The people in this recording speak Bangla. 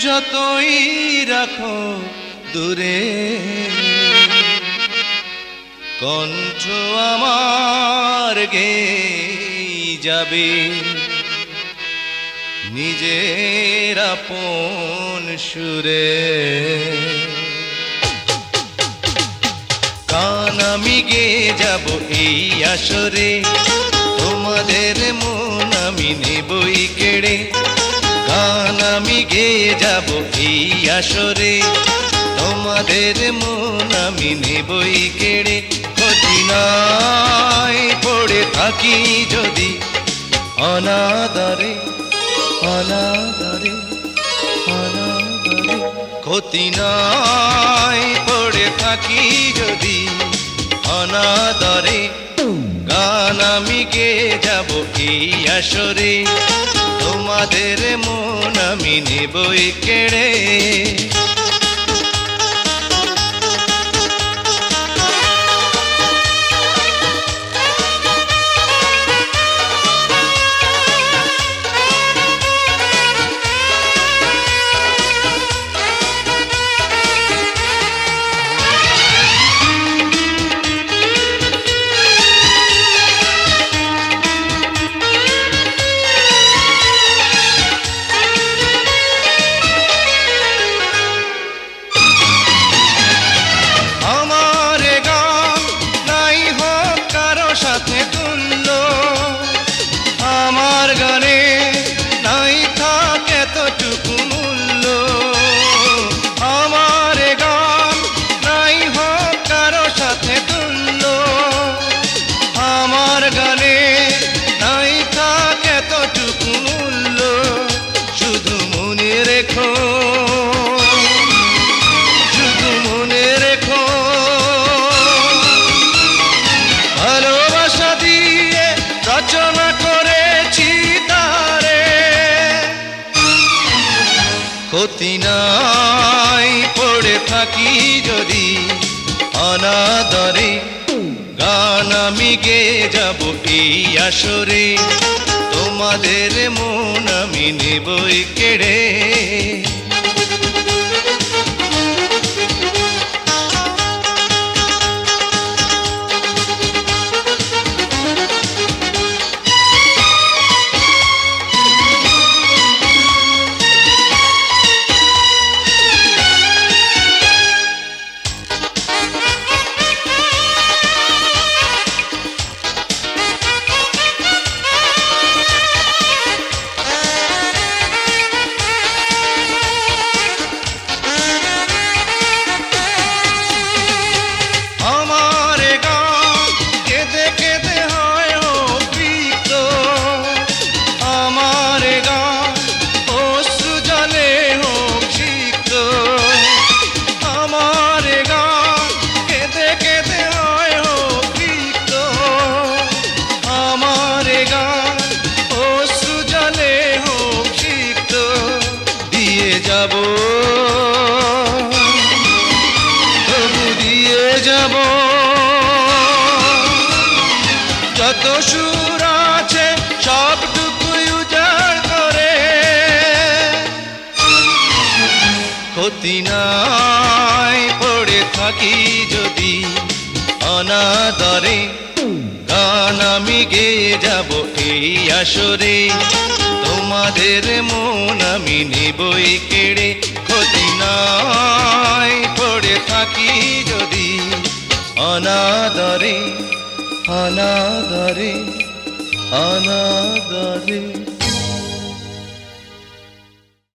যতই রাখো দূরে, কণ্ঠ আমার গেয়ে যাবে নিজের আপন সুরে। গান আমি গেয়ে যাব এই আসরে, তোমাদের মন আমি নেবই কেড়ে। গান আমি গেয়ে যাব এই আসরে, তোমাদের মন আমি নেবই কেড়ে। কঠিনায় পড়ে থাকি যদি অনাদরে, অনাদরে, অনাদরে। ক্ষতি নাই পড়ে থাকি যদি অনাদরে। গান আমি গেয়ে যাব এই আসরে, তোমাদের মন আমি নেবই কেড়ে। আমার গানে নাই থাকে তোটুকু মূল্য, আমার গান নাই হোক কারো সাথে তুল্য। আমার গানে নাই থাকে তোটুকু মূল্য, শুধু মনে রেখো, শুধু মনে রেখো। ভালোবাসা দিয়ে রচনা করেছি তারে, ক্ষতি নাই পড়ে থাকি যদি অনাদরে। গান আমি গেয়ে যাব এই আসরে, তোমাদের মন আমি নেবই কেড়ে। যাব তবু দিয়ে যাব যত সুর আছে সবটুকুই উজাড় করে। ক্ষতি নাই পড়ে থাকি যদি অনাদরে, গান আমি গেয়ে যাব এই আসরে, তোমাদের মন আমি নেবই কেড়ে। ক্ষতি নাই পড়ে থাকি যদি অনাদরে, অনাদরে, অনাদরে।